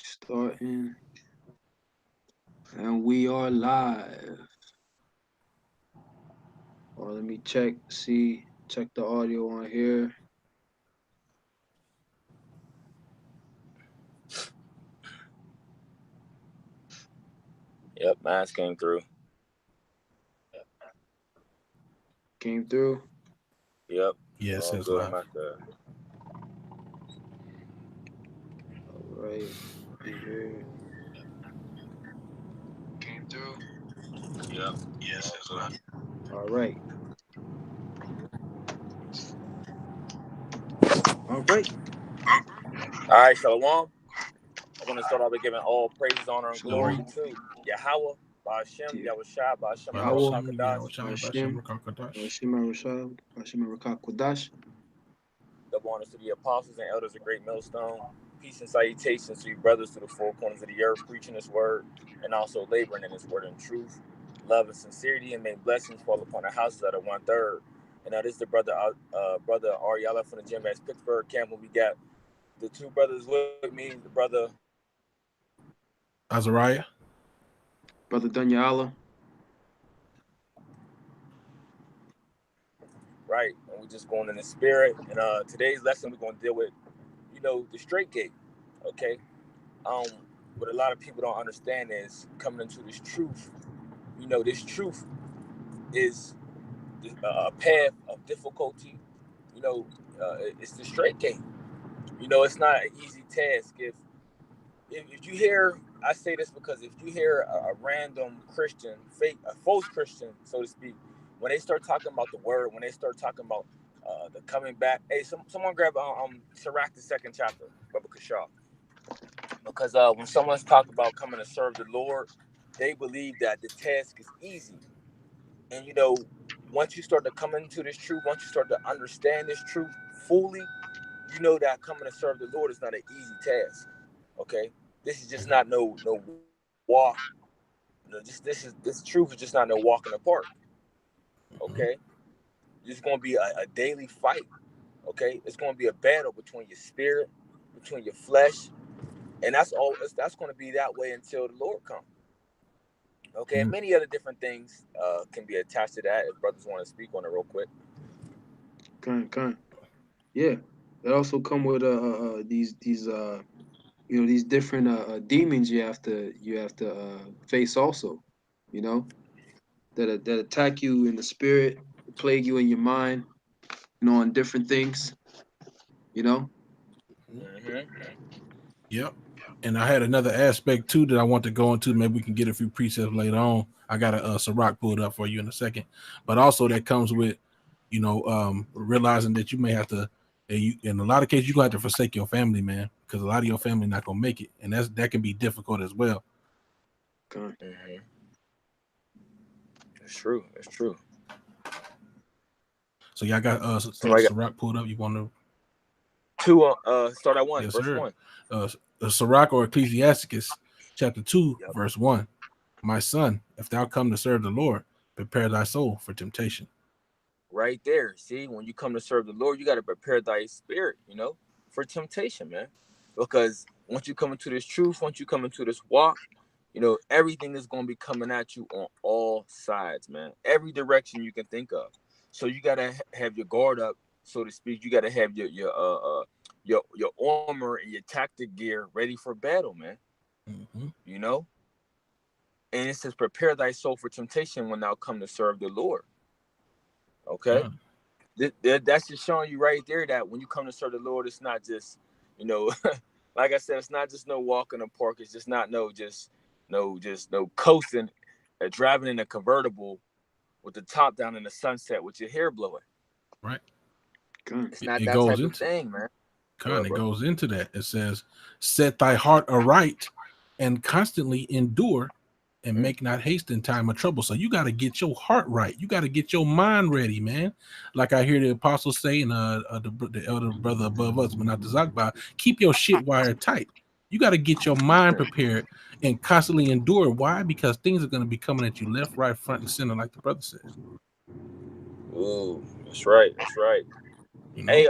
Starting, and we are live. Or let me check the audio on here. Yep, mine came through. Came through. Yep, Yeah, it all says good on live. my side. All right, see here. Came through. Yep, Yeah, it all says good. live. All right, all right. All right, Shalom. I want to start off by giving all praises, honor, and glory Shalom. to Yahweh, Ba'ashem, To Yahushua, Ba'ashem, Yahweh, Bashim, Harakakadash, Yahushua, Bashim, Hashem, Rakakadash. Hashem Rashad, Hashem Rakakwadash. double honors to the apostles and elders of Great Millstone. Peace and salutations to you brothers to the four corners of the earth, preaching His word and also laboring in His word in truth, love and sincerity, and may blessings fall upon the houses that are 1/3. And now this is the brother Ariella from the Gym Rats Pittsburgh Campbell. We got the two brothers with me, the brother Azariah. Brother Danyala. right, and we're just going in the spirit. And today's lesson we're going to deal with, the straight gate. Okay, um, what a lot of people don't understand is coming into this truth. This truth is a path of difficulty. You know, it's the straight gate. It's not an easy task. If you hear, I say this because if you hear a random Christian, a false Christian, so to speak, when they start talking about the word, when they start talking about the coming back, hey, someone grab Sirach the second chapter, Baba Kashaw. Because when someone's talking about coming to serve the Lord, they believe that the task is easy. And once you start to come into this truth, once you start to understand this truth fully, you know that coming to serve the Lord is not an easy task. Okay, this is just not no walk. This truth is just not no walk in the park. Okay, Mm-hmm. it's gonna be a daily fight. Okay, it's gonna be a battle between your spirit, between your flesh, and that's gonna be that way until the Lord comes. Okay, and many other different things can be attached to that. If brothers want to speak on it real quick. Kind. Yeah. It also come with these these different demons you have to face also. You know that attack you in the spirit, plague you in your mind. On different things. You know. Mm-hmm. Yep. And I had another aspect too that I want to go into. Maybe we can get a few precepts later on. I got a Sirach pulled up for you in a second. But also that comes with, realizing that you may have to, in a lot of cases, you're going to have to forsake your family, man, because a lot of your family not going to make it. And that can be difficult as well. Kind. Mm-hmm. It's true. It's true. So y'all got Somebody got Sirach pulled up. You want to? two. Start at one. Yes, Verse sir. one. Sirach or Ecclesiasticus, chapter 2, Yep. verse 1. My son, if thou come to serve the Lord, prepare thy soul for temptation. Right there. See, when you come to serve the Lord, you got to prepare thy spirit, for temptation, man. Because once you come into this truth, once you come into this walk, everything is going to be coming at you on all sides, man. Every direction you can think of. So you got to have your guard up, so to speak. You got to have your armor and your tactic gear ready for battle, man. Mm-hmm. You know, and it says, "Prepare thy soul for temptation when thou come to serve the Lord." Okay. Done. That's just showing you right there that when you come to serve the Lord, it's not just, you know, like I said, it's not just no walk in the park. It's just not no coasting, driving in a convertible with the top down in the sunset with your hair blowing. Right. Kind. It's It, not it that goes type of into thing, man. Go kind. ahead, It bro. goes into that. It says, "Set thy heart aright, and constantly endure, and Mm-hmm. make not haste in time of trouble." So you got to get your heart right. You got to get your mind ready, man. Like I hear the apostles say, and the elder brother above us, but not the Zakba, keep your shit wired tight. You got to get your mind prepared and constantly endure. Why? Because things are going to be coming at you left, right, front, and center, like the brother says. Ooh, that's right. That's right. You know. Hey,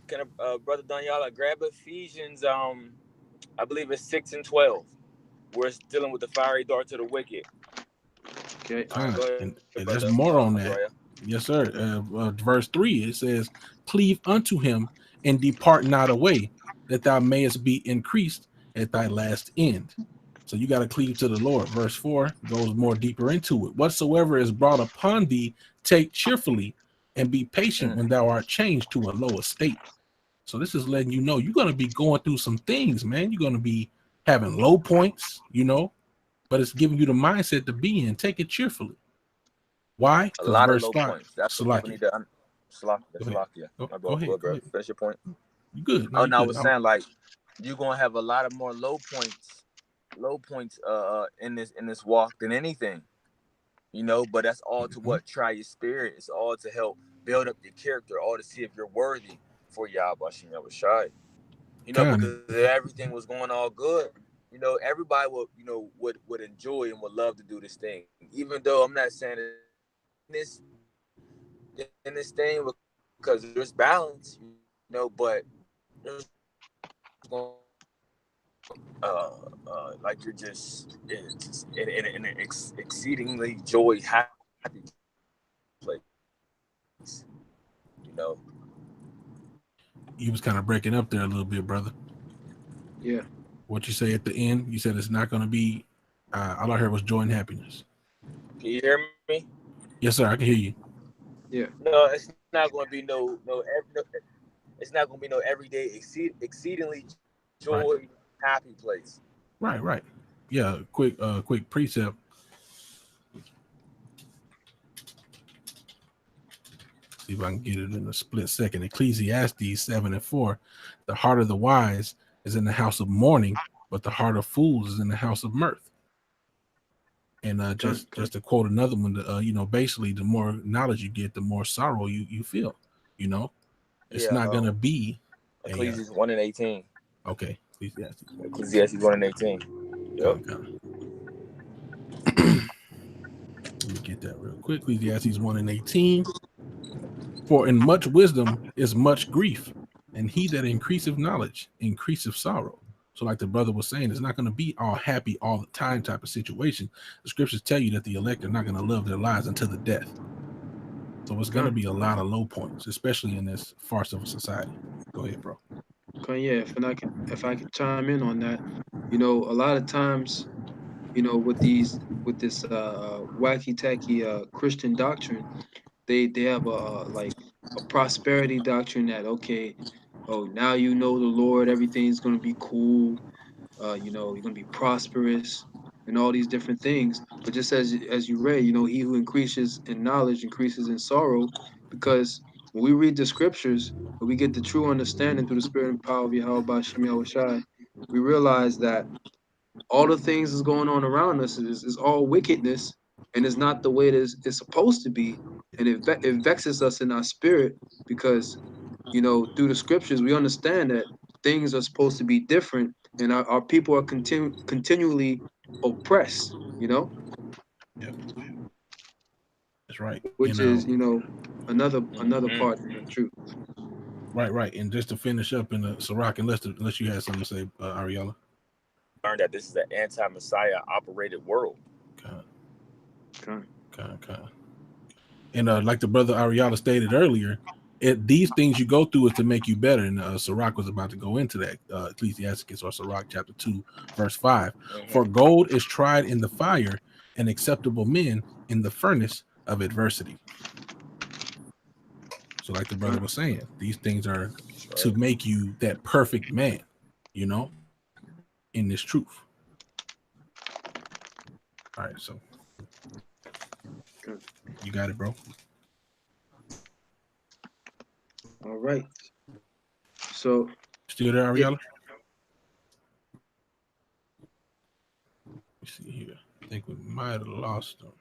can brother Daniela grab Ephesians I believe it's 6 and 12, where it's dealing with the fiery darts of the wicked. Okay. All right, go ahead, And brother. there's more on Azariah. that. Yes, sir. Verse 3, it says, cleave unto him and depart not away, that thou mayest be increased at thy last end. So you got to cleave to the Lord. Verse 4 goes more deeper into it. Whatsoever is brought upon thee, take cheerfully and be patient when thou art changed to a low estate. So this is letting you know you're going to be going through some things, man. You're going to be having low points, but it's giving you the mindset to be in. Take it cheerfully. Why? A Because lot of verse low 5, points. That's what people Salakia. need to Go ahead. Salakia. Go My ahead. bro. Go ahead. Finish your point. You good? No, Oh you no, I good. was saying like you're gonna have a lot of more low points in this walk than anything. But that's all to what? Try your spirit. It's all to help build up your character, all to see if you're worthy for Yahweh Shem Yahushai. Because if everything was going all good, everybody would enjoy and would love to do this thing. Even though I'm not saying in this thing because there's balance, but there's like you're just in an exceedingly happy place. You was kind of breaking up there a little bit, brother. Yeah. What you say at the end? You said it's not going to be. All I heard was joy and happiness. Can you hear me? Yes, sir. I can hear you. Yeah. No, it's not going to be no. It's not going to be no everyday exceedingly joy happy place. Right. Yeah. Quick precept. See if I can get it in a split second. Ecclesiastes 7 and 4. The heart of the wise is in the house of mourning, but the heart of fools is in the house of mirth. And just to quote another one, basically the more knowledge you get, the more sorrow you feel. It's not gonna be Ecclesiastes 1 and 18. Okay. Ecclesiastes 1 and 18. Yep. Let me get that real quick. Ecclesiastes 1 and 18. For in much wisdom is much grief, and he that increaseth knowledge increaseth sorrow. So like the brother was saying, it's not going to be all happy all the time type of situation. The scriptures tell you that the elect are not going to love their lives until the death. So it's going to be a lot of low points, especially in this farce of a society. Go ahead, bro. Okay, yeah, if I could chime in on that, a lot of times, with this wacky tacky Christian doctrine, they have a prosperity doctrine that, okay, oh, now you know the Lord, everything's gonna be cool, you're gonna be prosperous and all these different things. But just as you read, he who increases in knowledge increases in sorrow, because when we read the scriptures and we get the true understanding through the spirit and power of Yahweh Shem Yahushai, we realize that all the things that's going on around us is all wickedness, and it's not the way it's supposed to be, and it vexes us in our spirit, because through the scriptures we understand that things are supposed to be different, and our people are continually oppressed, Yeah, that's right. which is another part of the truth. Right. And just to finish up in the Sirach, unless you had something to say, Ariella. Learned that this is an anti-Messiah operated world. Okay. And like the brother Ariella stated earlier, these things you go through is to make you better. And Sirach was about to go into that. Ecclesiasticus or Sirach chapter 2, verse 5. For gold is tried in the fire, and acceptable men in the furnace of adversity. So like the brother was saying, these things are to make you that perfect man, in this truth. All right, so you got it, bro. All right. So still there, Ariella? Let me see here. I think we might have lost him.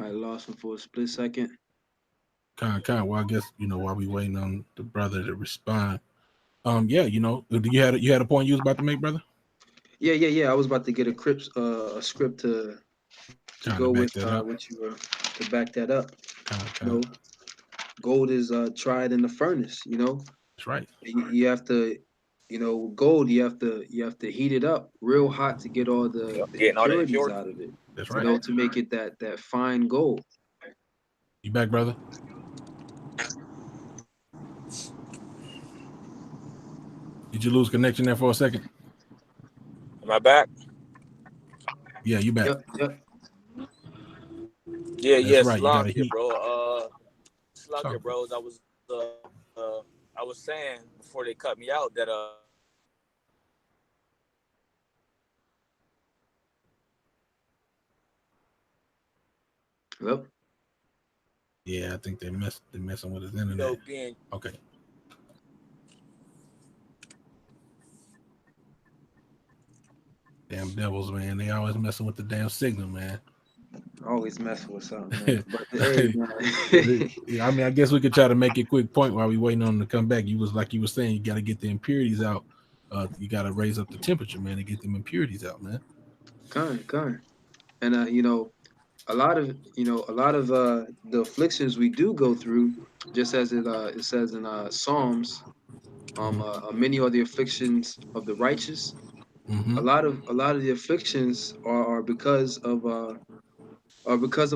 I lost him for a split second. Kind of. Well, I guess while we waiting on the brother to respond. Yeah, you had a point you was about to make, brother? Yeah. I was about to get a script to go with what you were to back that up. Gold is tried in the furnace. That's right. You have to gold, you have to heat it up real hot to get all the Getting all the impurities impurities. out of it. That's You right. know, to make it that fine gold. You back, brother? Did you lose connection there for a second? Am I back? Yeah, you back. Yep. Yeah, That's right. You got to Slovakia, heat. bro. Talk. Slovakia, bros. I was saying before they cut me out that Yep. Yeah, I think they're messing with his internet. being Okay. Damn devils, man. They always messing with the damn signal, man. Always messing with something, man. But hey, man. I mean, I guess we could try to make a quick point while we waiting on them to come back. You were saying, you got to get the impurities out. You got to raise up the temperature, man, to get them impurities out, man. Kind. And a lot of the afflictions we do go through, just as it says in Psalms, many are the afflictions of the righteous. Mm-hmm. A lot of the afflictions are because of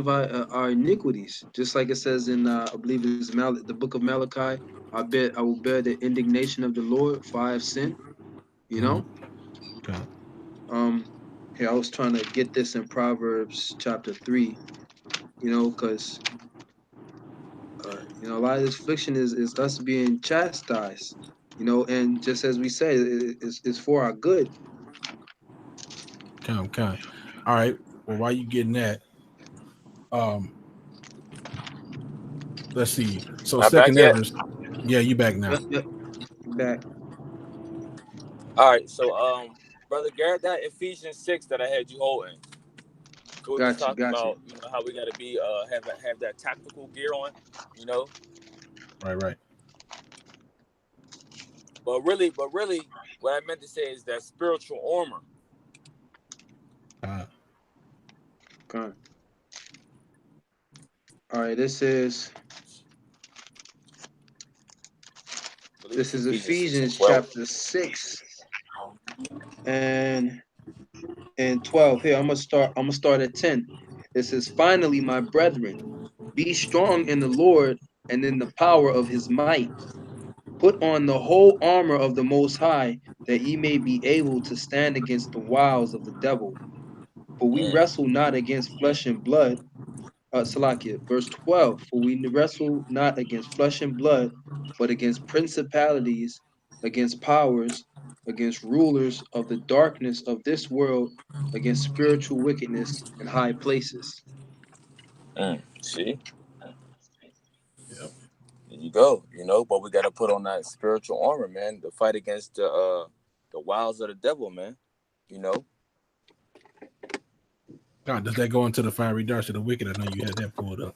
our iniquities. Just like it says in I believe it's the book of Malachi. I will bear the indignation of the Lord, for I have sinned. You Mm-hmm. know. Okay. Um, Here I was trying to get this in Proverbs chapter 3. Because a lot of this affliction is us being chastised. And just as we said, it's for our good. Come. All right. Well, while you getting that, um, let's see. So am I back second yet? Everest. Yeah, you back now. Yep. Back. All right, so brother Garrett, that Ephesians 6 that I had you holding. We was talking Got you. about how we got to be have that tactical gear on, you know. Right. But really, what I meant to say is that spiritual armor. Uh, Come. All right. I believe This it's is Ephesians 6 and Ephesians 12. chapter 6 and 12. Here I'm gonna start at 10. It says, "Finally, my brethren, be strong in the Lord and in the power of his might. Put on the whole armor of the Most High, that ye may be able to stand against the wiles of the devil. For we Mm, wrestle not against flesh and blood." Salakia, verse 12. "For we wrestle not against flesh and blood, but against principalities, against powers, against rulers of the darkness of this world, against spiritual wickedness in high places." See, yep. there you go. But we got to put on that spiritual armor, man, to fight against the wiles of the devil, man. You know. God, does that go into the fiery darts of the wicked? I know you had that pulled up.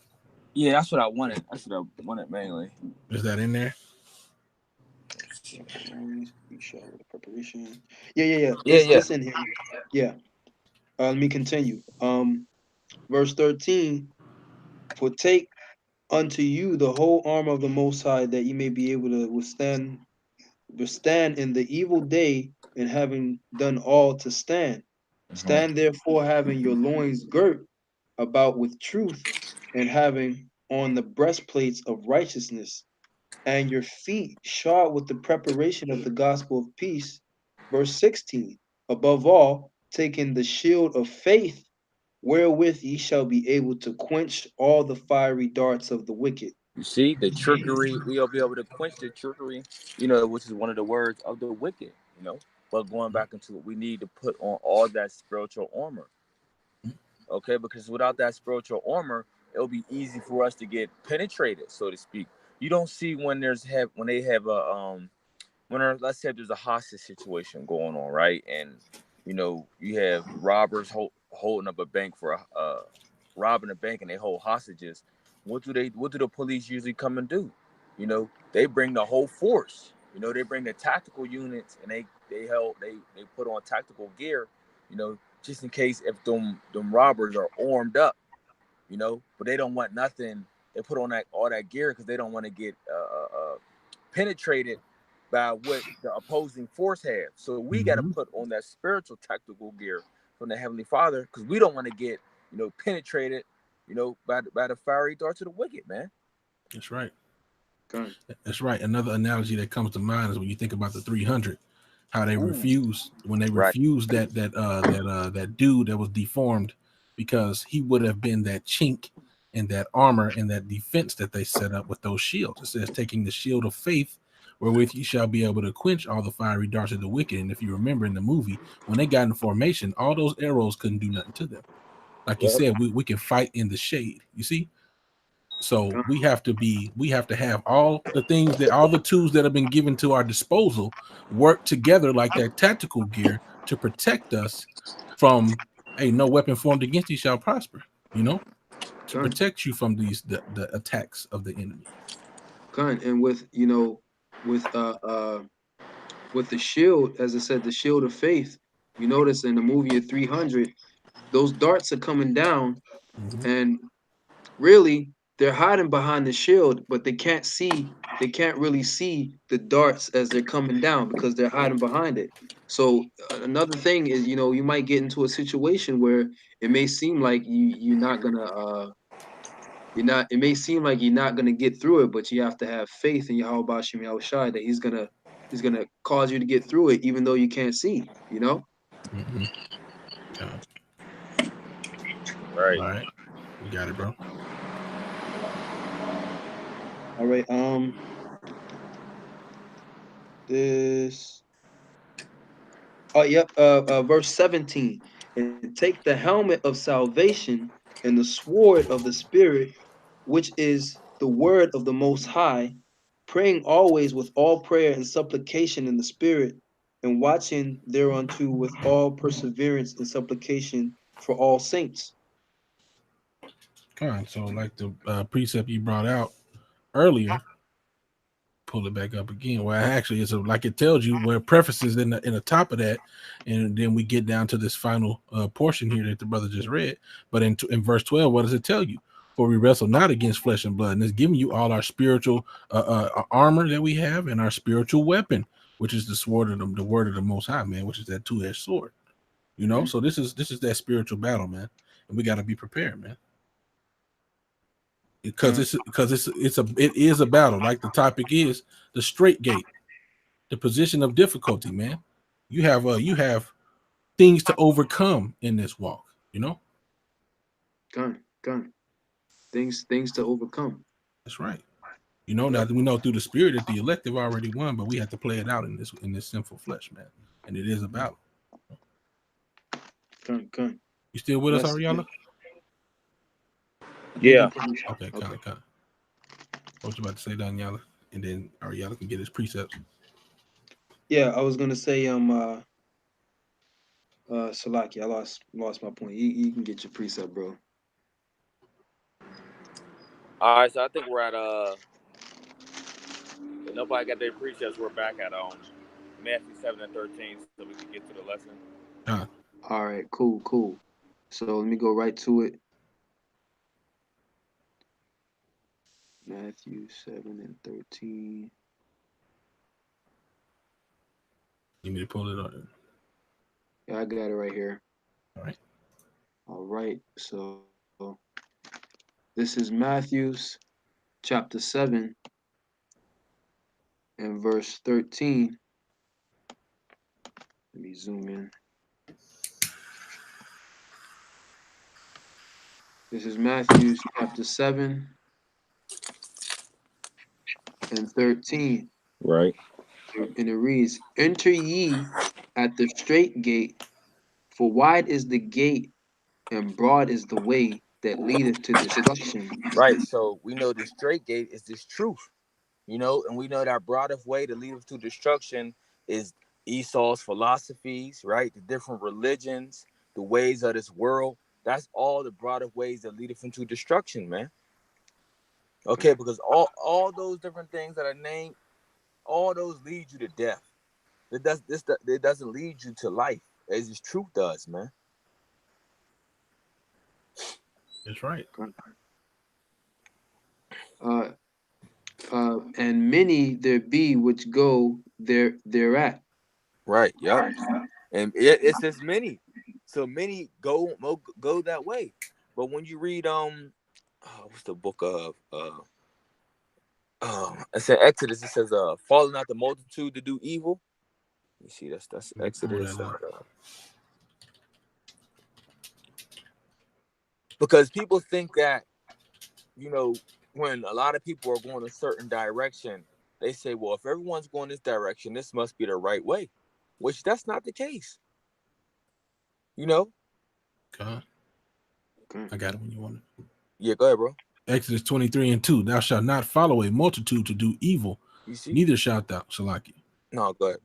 Yeah, that's what I wanted. That's what I wanted mainly. Is that in there? Preparation. Yeah. Yeah, yeah. It's in here. Yeah. Let me continue. Verse 13. "For take unto you the whole armor of the Most High, that ye may be able to withstand in the evil day, and having done all to stand. Mm-hmm. Stand therefore, having your loins girt about with truth, and having on the breastplates of righteousness, and your feet shod with the preparation of the gospel of peace." Verse 16. "Above all, taking the shield of faith, wherewith ye shall be able to quench all the fiery darts of the wicked." You see the trickery. We'll be able to quench the trickery, which is one of the words of the wicked. But going back into it, we need to put on all that spiritual armor. Okay, because without that spiritual armor, it'll be easy for us to get penetrated, so to speak. You don't see when when they have a let's say there's a hostage situation going on, right? And you have robbers holding up a bank for robbing a bank, and they hold hostages. What do the police usually come and do? They bring the whole force. They bring the tactical units, and they put on tactical gear, just in case if them robbers are armed up, but they don't want nothing. They put on all that gear because they don't want to get penetrated by what the opposing force have. So we got to put on that spiritual tactical gear from the Heavenly Father, because we don't want to get, penetrated, by the fiery darts of the wicked, man. That's right. Okay. That's right. Another analogy that comes to mind is when you think about the 300, how they refused that dude that was deformed, because he would have been that chink in that armor and that defense that they set up with those shields. It says, taking the shield of faith, wherewith you shall be able to quench all the fiery darts of the wicked. And if you remember in the movie, when they got in formation, all those arrows couldn't do nothing to them. Like you said, we can fight in the shade. You see? So we have to have all the tools that have been given to our disposal work together like that tactical gear to protect us from no weapon formed against you shall prosper, to protect you from the attacks of the enemy. And with with the shield, as I said, the shield of faith, you notice in the movie of 300, those darts are coming down, and really they're hiding behind the shield, but they can't really see the darts as they're coming down because they're hiding behind it. So another thing is, you might get into a situation where it may seem like you're not gonna it may seem like you're not gonna get through it, but you have to have faith in Yahweh Shem Yahushai that he's gonna cause you to get through it, even though you can't see. Right. All right, you got it, bro. All right. This. Oh, yep. Verse 17. And take the helmet of salvation and the sword of the Spirit, which is the word of the Most High, praying always with all prayer and supplication in the Spirit, and watching thereunto with all perseverance and supplication for all saints. So like the precept you brought out earlier, pull it back up again. Well, actually, like it tells you where prefaces in the top of that, and then we get down to this final portion here that the brother just read. But in verse 12, what does it tell you? For we wrestle not against flesh and blood, and it's giving you all our spiritual armor that we have and our spiritual weapon, which is the sword of the word of the Most High, man, which is that two-edged sword. So this is that spiritual battle, man, and we got to be prepared, man. Because it is a battle. Like the topic is the straight gate, the position of difficulty, man. You have things to overcome in this walk, Gun. Things to overcome. That's right. Now that we know through the Spirit that the elect have already won, but we have to play it out in this sinful flesh, man. And it is a battle. Gun. You still with us, Ariella? Yeah. Okay. What you about to say, Daniela? And then Ariella can get his precepts. Yeah, I was gonna say Salaki, I lost my point. You can get your precept, bro. All right, so I think we're at if nobody got their precepts, we're back at Matthew 7 and 13, so we can get to the lesson. All right, cool. So let me go right to it. Matthew 7 and 13. You need to pull it up. Yeah, I got it right here. All right. So this is Matthew's chapter 7 and verse 13. Let me zoom in. This is Matthew's chapter 7 and 13. Right. And it reads, enter ye at the straight gate, for wide is the gate and broad is the way that leadeth to destruction. Right. So we know the straight gate is this truth, and we know that broadest way to lead us to destruction is Esau's philosophies, right? The different religions, the ways of this world. That's all the broadest ways that lead us into destruction, man. Okay, because all those different things that I named, all those lead you to death. It doesn't lead you to life, as this truth does, man. That's right. And many there be which go thereat. Right. Yep. And it says many, so many go that way. But when you read what's the book of it's in Exodus. It says falling out the multitude to do evil. You see, that's Let me pull Exodus, that and up. because people think that, you know, when a lot of people are going a certain direction, they say, well, if everyone's going this direction, this must be the right way, which that's not the case. You know? God, Okay. I got it when you want it. Yeah, go ahead, bro. Exodus 23:2. Thou shalt not follow a multitude to do evil, You see? neither shalt thou, Salaki, No, go ahead.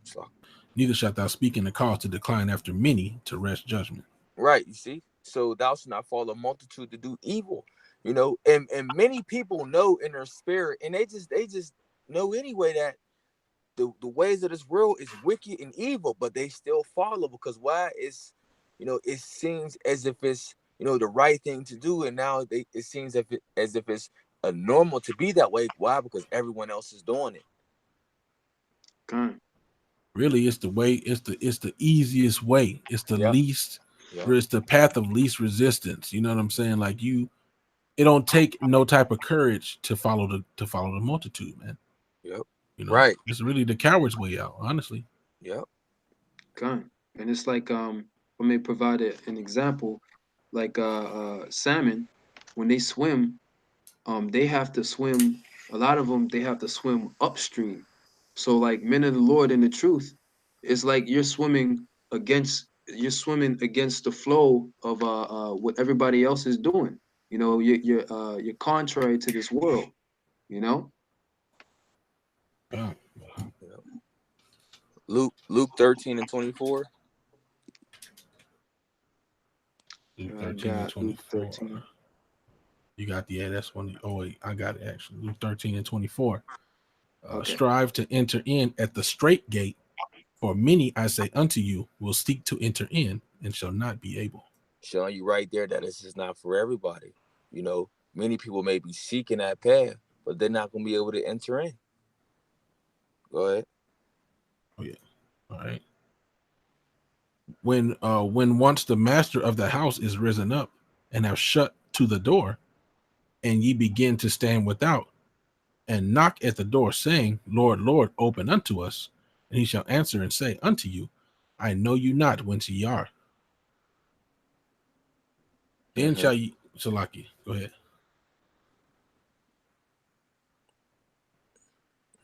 neither shalt thou speak in the cause to decline after many to wrest judgment. Right, you see? So thou shalt not follow a multitude to do evil. You know, and many people know in their spirit, and they just know anyway that the ways of this world is wicked and evil, but they still follow because why? It's, you know, it seems as if it's, you know, the right thing to do, and now it seems as if it's a normal to be that way. Why? Because everyone else is doing it. Okay. Really, it's the way, it's the easiest way. It's the Yep. least, Yep. or it's the path of least resistance. You know what I'm saying? Like it don't take no type of courage to follow the multitude, man. Yep. You know, Right. it's really the coward's way out, honestly. Yep. Okay. And it's like let me provide an example. Like salmon, when they swim, they have to swim. A lot of them they have to swim upstream. So like men of the Lord in the truth, it's like you're swimming against the flow of what everybody else is doing. You know, you're contrary to this world. You know. Yeah. Yep. Luke 13:24. Luke I 13 and got Luke 24. 13. You got the, yeah, that's one. Oh wait, I got it actually. Luke 13:24. Okay. Strive to enter in at the straight gate, for many, I say unto you, will seek to enter in and shall not be able. Showing you right there that it's just not for everybody. You know, many people may be seeking that path, but they're not going to be able to enter in. Go ahead. Oh yeah. All right. When once the master of the house is risen up and have shut to the door, and ye begin to stand without and knock at the door, saying, Lord, Lord, open unto us. And he shall answer and say unto you, I know you not whence ye are. Then Mm-hmm. shall ye, Salaki, go ahead.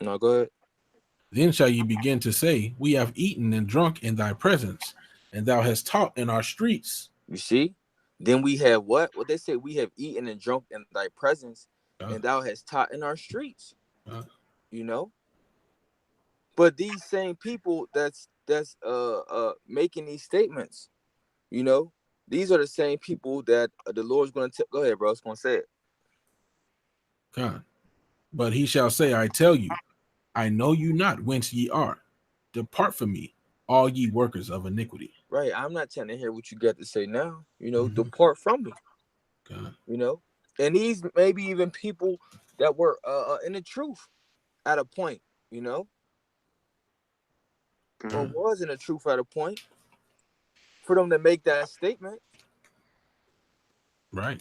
No, go ahead. Then shall ye begin to say, we have eaten and drunk in thy presence, and thou hast taught in our streets. You see? Then we have what? What they say, we have eaten and drunk in thy presence, Uh, and thou hast taught in our streets. uh, You know? But these same people that's making these statements, you know, these are the same people that the Lord's going to go ahead, bro. It's going to say it. God. But he shall say, I tell you, I know you not whence ye are. Depart from me, all ye workers of iniquity. Right. I'm not trying to hear what you got to say now. You know, Mm-hmm. depart from me. God. You know, and these maybe even people that were in the truth at a point. You know, or Okay. God. was in the truth at a point for them to make that statement. Right.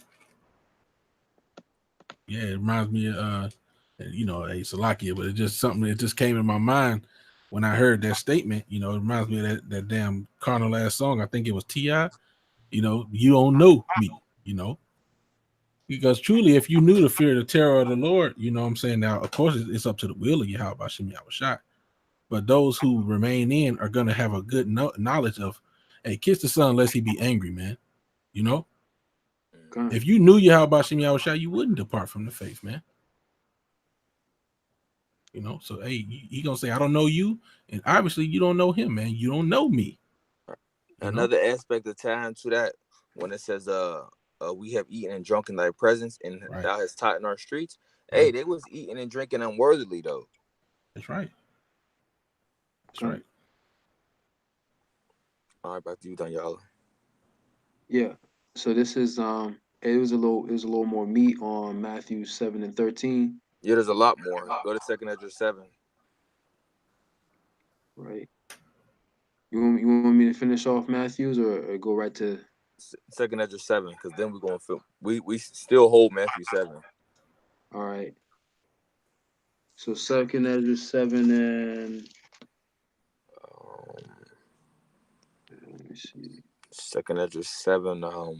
Yeah, it reminds me of a Salakia, but it just something it just came in my mind when I heard that statement. It reminds me of that damn carnal ass song. I think it was T.I. You don't know me, because truly, if you knew the fear of the terror of the Lord, you know what I'm saying. Now, of course, it's up to the will of Yahweh Hashem Yahweh Shai, but those who remain in are going to have a good knowledge of, hey, kiss the son lest he be angry, man. You know, Okay. if you knew Yahweh Hashem Yahweh Shai, you wouldn't depart from the faith, man. So hey, he gonna say, I don't know you, and obviously you don't know him, man. You don't know me, you know. Another aspect of time to that when it says we have eaten and drunk in thy presence and Right, thou hast taught in our streets. Hey, right. they was eating and drinking unworthily though. That's right. That's Okay. right. All right, back to you, Daniela. Yeah. So this is it was a little more meat on Matthew 7 and 13. Yeah, there's a lot more. Go to Second Ezra 7. Right. You want me to finish off Matthews or go right to? Second Ezra 7, because then we're gonna feel we still hold Matthew 7. All right. So second Ezra 7 and Um, let me see. Second Ezra 7. Oh,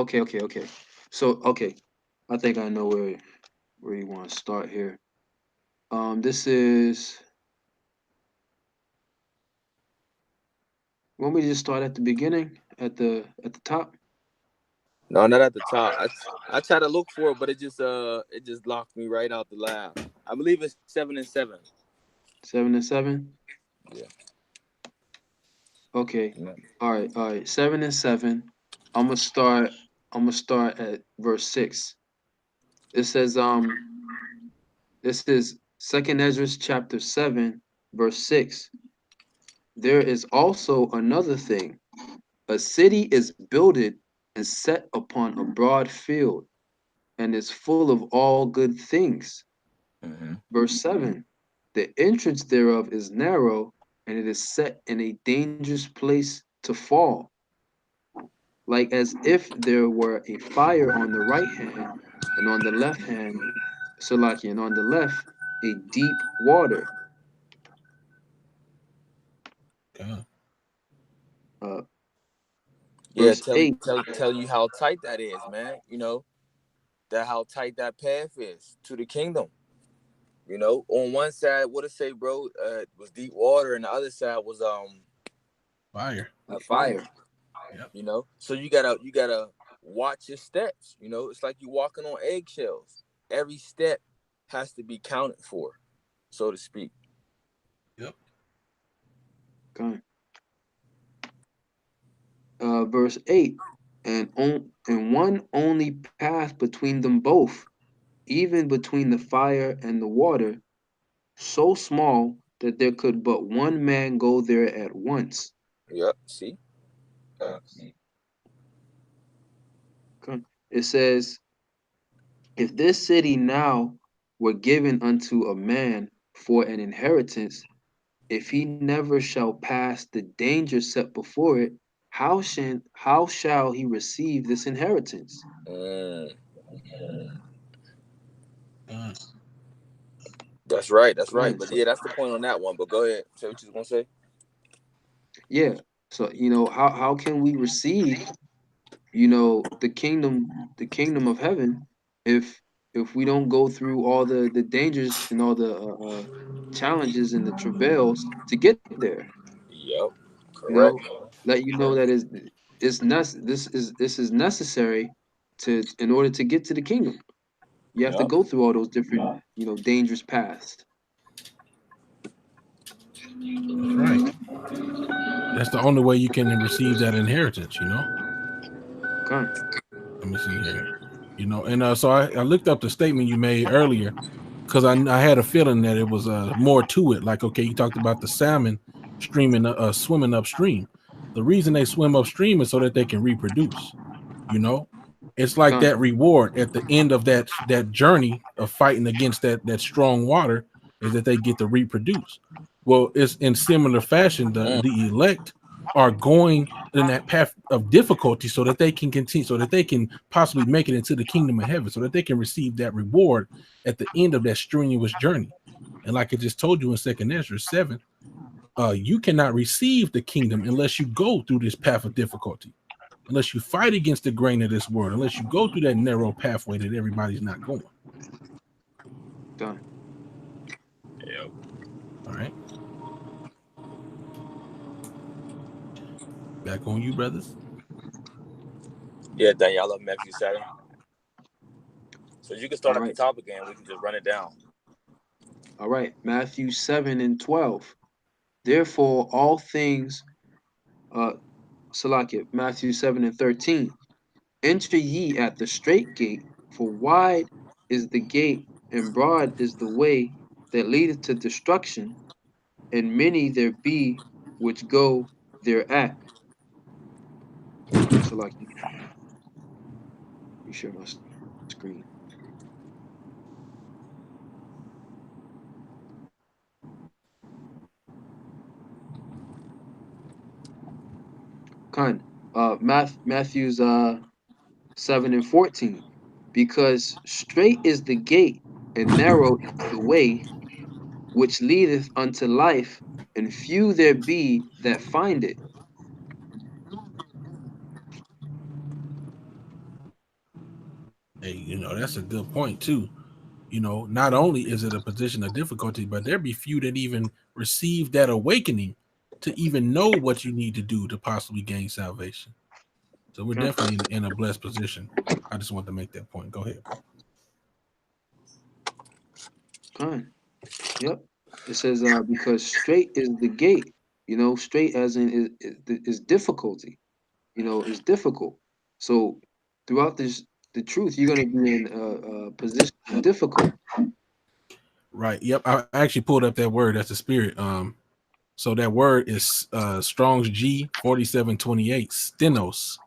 okay. So okay, I think I know where you want to start here. This is. Want me to just start at the beginning, at the top? No, not at the top. I try to look for it, but it just locked me right out the lab. I believe it's 7 and 7. 7 and 7. Yeah. Okay. Yeah. All right. 7 and 7. I'm gonna start. I'm gonna start at verse 6. It says, this is Second Ezra chapter 7, verse 6. There is also another thing. A city is builded and set upon a broad field, and is full of all good things. Mm-hmm. Verse 7. The entrance thereof is narrow, and it is set in a dangerous place to fall, like as if there were a fire on the right hand, and on the left hand, Salaki, and on the left, a deep water. God. Uh, Yeah, verse tell 8. tell tell you how tight that is, man. That how tight that path is to the kingdom. On one side, what it say, bro? Was deep water, and the other side was Fire. a fire. Yep. So you gotta watch your steps. It's like you walking on eggshells. Every step has to be counted for, so to speak. Yep. Okay. Verse 8. And one only path between them both, even between the fire and the water, so small that there could but one man go there at once. Yep. See. Okay. It says, if this city now were given unto a man for an inheritance, if he never shall pass the danger set before it, how shall he receive this inheritance? Mm, God. that's right. That's right. Right. But So yeah, that's the point on that one. But go ahead. Say what you was gonna say. yeah. So how can we receive the kingdom of heaven if we don't go through all the dangers and all the challenges and the travails to get there? Yep. You know, Correct. let you know that this is necessary to in order to get to the kingdom. You have to Yep. go through all those different dangerous paths. That's right. That's the only way you can receive that inheritance, Okay. Let me see here. And so I looked up the statement you made earlier because I had a feeling that it was more to it. Like, okay, you talked about the salmon swimming upstream. The reason they swim upstream is so that they can reproduce. You know, it's like Okay. that reward at the end of that journey of fighting against that strong water is that they get to reproduce. Well, it's in similar fashion. The Mm, the elect are going in that path of difficulty so that they can continue, so that they can possibly make it into the kingdom of heaven, so that they can receive that reward at the end of that strenuous journey. And like I just told you in Second Ezra 7, you cannot receive the kingdom unless you go through this path of difficulty, unless you fight against the grain of this world, unless you go through that narrow pathway that everybody's not going. Done. yep. All right. Back on you, brothers. Yeah, Danielle, love Matthew 7. So you can All start at the right. top again. We can just run it down. All right. Matthew 7:12. Therefore, all things, uh, Salakia, Matthew 7:13. Enter ye at the straight gate, for wide is the gate, and broad is the way that leadeth to destruction, and many there be which go thereat. Salaki. You share my screen. Kind. Matthew's 7:14. Because straight is the gate and narrow is the way which leadeth unto life, and few there be that find it. Hey, that's a good point too. Not only is it a position of difficulty, but there be few that even receive that awakening to even know what you need to do to possibly gain salvation. So we're Kind. definitely in a blessed position. I just wanted to make that point. Go ahead, bro. Kind. Yep. It says because straight is the gate. Straight as in is difficulty. Is difficult. So throughout the truth, you're gonna be in a position of difficult. Right. Yep. I actually pulled up that word. That's the spirit. So that word is Strong's G 4728, stenos,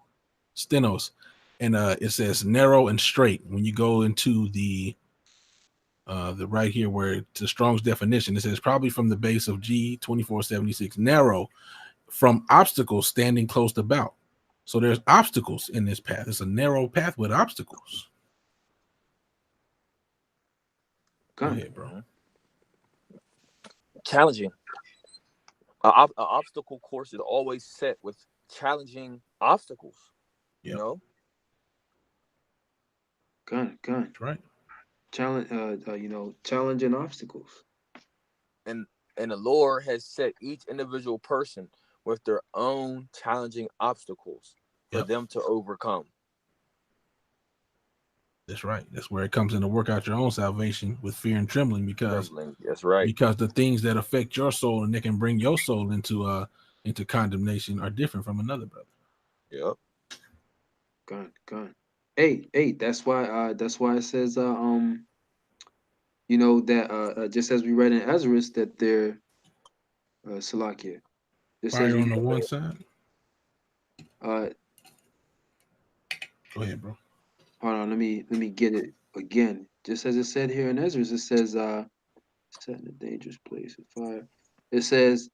and it says narrow and straight. When you go into the right here where the Strong's definition, it says probably from the base of G 2476, narrow from obstacles standing close about. So there's obstacles in this path. It's a narrow path with obstacles. Go Kind. ahead, bro. Challenging. An obstacle course is always set with challenging obstacles. You Yep. know, Kind. That's right. Challenge. Challenging obstacles. and the Lord has set each individual person with their own challenging obstacles for Yep. them to overcome. That's right. That's where it comes in to work out your own salvation with fear and trembling, because Trembling. That's right. the things that affect your soul and that can bring your soul into condemnation are different from another brother. Yep. Kind. Hey, that's why it says that just as we read in Ezra that they're Salakia. Just as Fire we on the one side. uh Go ahead, bro. hold on, let me get it again. Just as it said here in Ezra, it says set in a dangerous place of fire. It says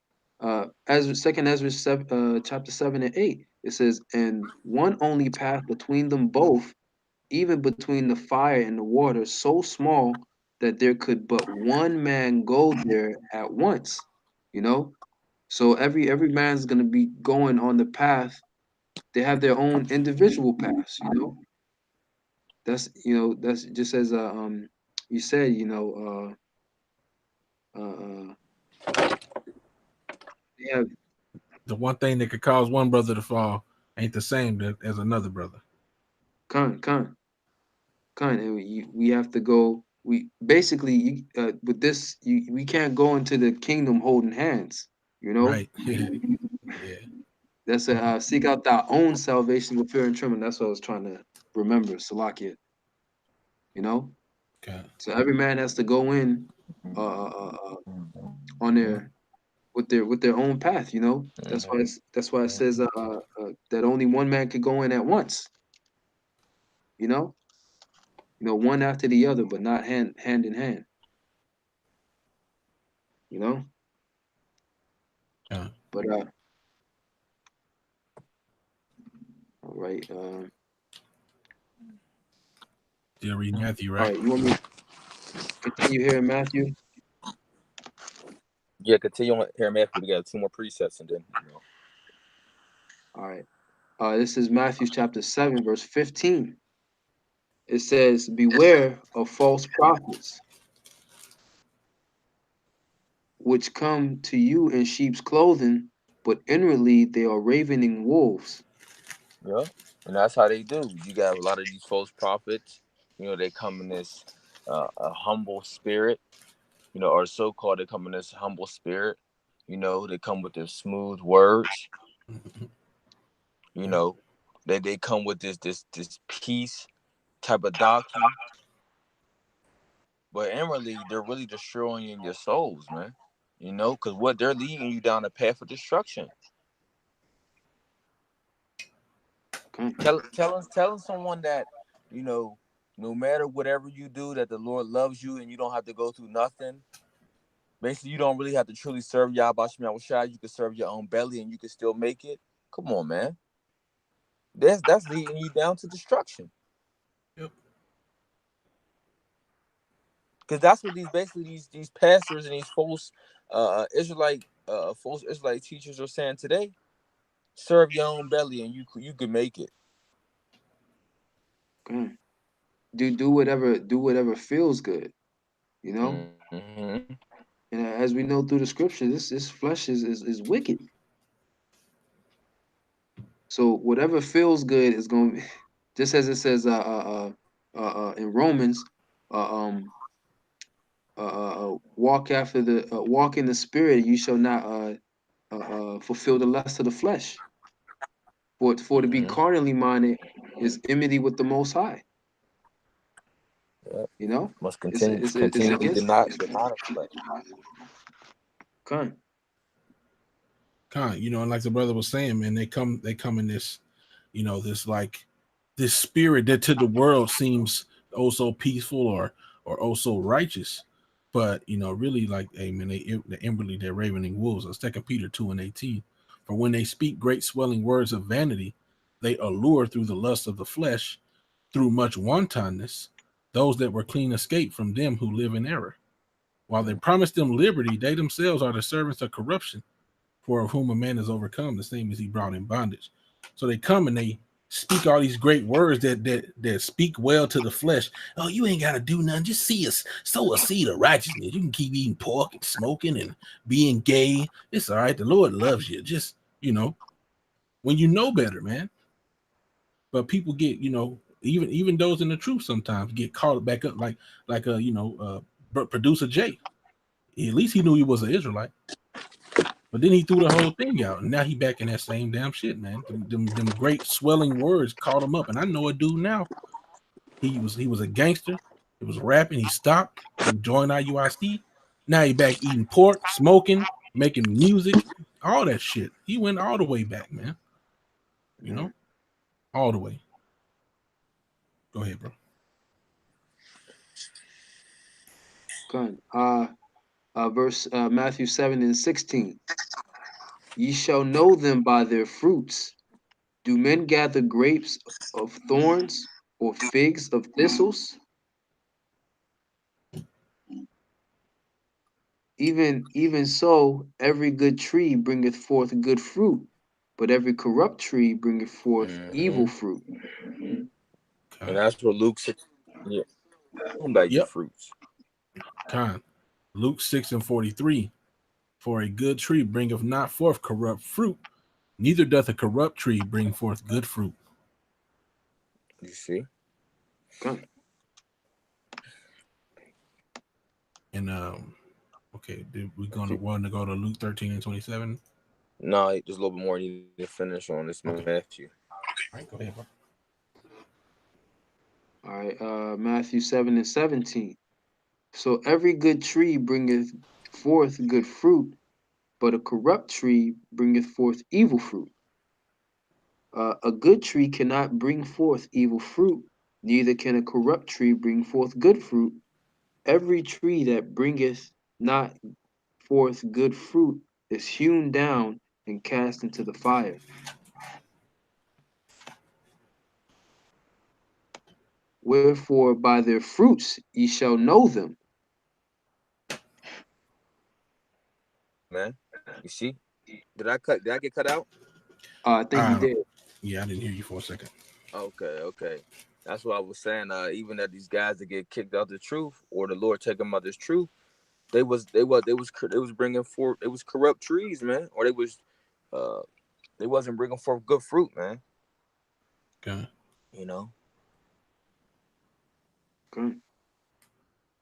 Ezra second Ezra chapter 7 and 8. It says, and one only path between them both, even between the fire and the water, so small that there could but one man go there at once. You know? So every man's gonna be going on the path. They have their own individual paths. That's just as you said, they have The one thing that could cause one brother to fall ain't the same as another brother. con and we have to go. We basically with this we can't go into the kingdom holding hands. You know, Right. Yeah. that's a seek out thy own salvation with fear and trembling. That's what I was trying to remember, Salakia. You know, Okay. so every man has to go in on their with their own path. That's why it says that only one man could go in at once. You know, one after the other, but not hand in hand. You know, Yeah. but all right. Still read Matthew, All right? right. You want me to continue here in Matthew? Yeah, continue on here, Matthew. We got two more precepts and then All right. This is Matthew chapter 7, verse 15. It says, beware of false prophets, which come to you in sheep's clothing, but inwardly they are ravening wolves. yeah, and that's how they do. You got a lot of these false prophets. They come in this a humble spirit. Or so called. They come in this humble spirit. They come with their smooth words. You Yep. know, they come with this peace type of doctrine. But inwardly, they're really destroying your souls, man. Because what they're leading you down a path of destruction. Okay. Telling someone that, you know, no matter whatever you do, that the Lord loves you and you don't have to go through nothing. Basically, you don't really have to truly serve Yahweh Shai. You can serve your own belly and you can still make it. Come on, man. That's leading you down to destruction. Yep. Because that's what these pastors and these false Israelite teachers are saying today. Serve your own belly and you could make it. Okay. Do whatever feels good. You know, Mm-hmm. and as we know through the scripture, this flesh is wicked. So whatever feels good is going to, just as it says in Romans, walk in the spirit. You shall not fulfill the lust of the flesh. For to be Mm-hmm. carnally minded is enmity with the Most High. Yep. You know, Must it's continually against deny the flesh. kind. You know, and like the brother was saying, man, they come in this, you know, this like this spirit that to the world seems oh so peaceful or oh so righteous, but you know, really like, hey man, they inwardly they're ravening wolves. Second Peter 2:18. For when they speak great swelling words of vanity, they allure through the lust of the flesh, through much wantonness, those that were clean escape from them who live in error. While they promise them liberty, they themselves are the servants of corruption. For of whom a man is overcome, the same as he brought in bondage. So they come and they speak all these great words that speak well to the flesh. Oh, you ain't gotta do nothing. Just see us, sow a seed of righteousness. You can keep eating pork and smoking and being gay. It's all right. The Lord loves you. Just, you know, when you know better, man. But people get, you know, even those in the truth sometimes get caught back up like producer Jay. At least he knew he was an Israelite. But then he threw the whole thing out, and now he back in that same damn shit, man. Them great swelling words caught him up, and I know a dude now. He was a gangster. He was rapping. He stopped. He joined IUIC. Now he back eating pork, smoking, making music, all that shit. He went all the way back, man. You know, all the way. Go ahead, bro. Kind. Verse Matthew 7:16. Ye shall know them by their fruits. Do men gather grapes of thorns or figs of thistles? Even so, every good tree bringeth forth good fruit, but every corrupt tree bringeth forth evil Mm-hmm. fruit. And Con. that's what Luke said. Yeah. By your Yep. fruits. Con. Luke 6:43. For a good tree bringeth not forth corrupt fruit, neither doth a corrupt tree bring forth good fruit. You see? Kind. And okay, we want to go to Luke 13:27. No, just a little bit more you need to finish on this Okay. Matthew. All right, go ahead, bro. All right, Matthew 7:17. So every good tree bringeth forth good fruit, but a corrupt tree bringeth forth evil fruit. A good tree cannot bring forth evil fruit, neither can a corrupt tree bring forth good fruit. Every tree that bringeth not forth good fruit is hewn down and cast into the fire. Wherefore by their fruits ye shall know them. Man. You see? Did I get cut out? I think you Uh, did. yeah, I didn't hear you for a second. Okay. That's what I was saying. Even that these guys that get kicked out the truth, or the Lord take them out this truth, they was bringing forth, it was corrupt trees, man, or uh they wasn't bringing forth good fruit, man. Okay. You know. Okay.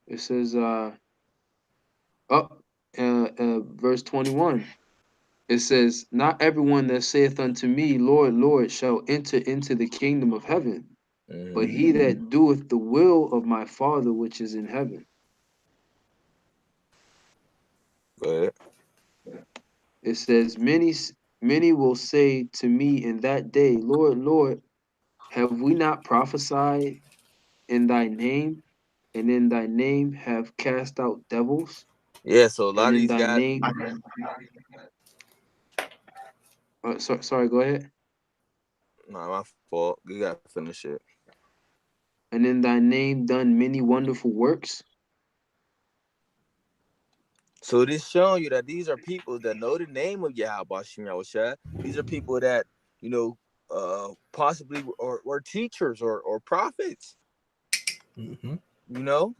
It says, up, verse 21. It says, not everyone that saith unto me, Lord, Lord, shall enter into the kingdom of heaven, but Mm-hmm. he that doeth the will of my Father which is in heaven. Go ahead. It says, many will say to me in that day, Lord, Lord, have we not prophesied in thy name, and in thy name have cast out devils, Yeah, so a lot and of in these thy guys, name sorry, go ahead. nah, my fault. You gotta finish it. And in thy name done many wonderful works. So this showing you that these are people that know the name of Yahweh Shem Yahushua. These are people that, you know, possibly or teachers or prophets. Mm-hmm. You know,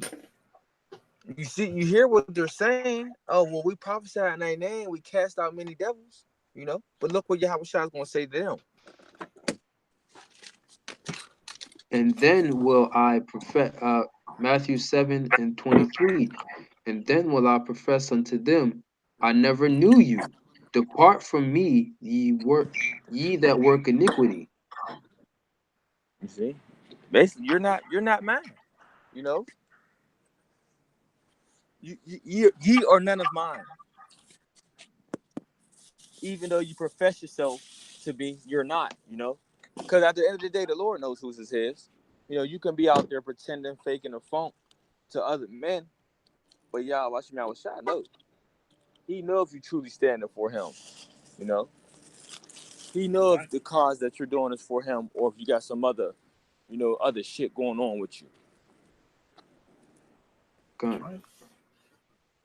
you hear what they're saying. Oh, when we prophesy in thy name, we cast out many devils. You know, but look what Yahweh Shah is going to say to them. And then will I profess, Matthew 7:23, and then will I profess unto them, I never knew you. Depart from me, ye that work iniquity. You see, basically, you're not mine. You know, ye are none of mine. Even though you profess yourself to be, you're not. You know, because at the end of the day, the Lord knows who's his. You know, you can be out there pretending, faking a funk to other men, but Yahweh Shah knows. He knows if you truly standing for him. You know, he knows if the cause that you're doing is for him, or if you got some other, you know, other shit going on with you. God, Right.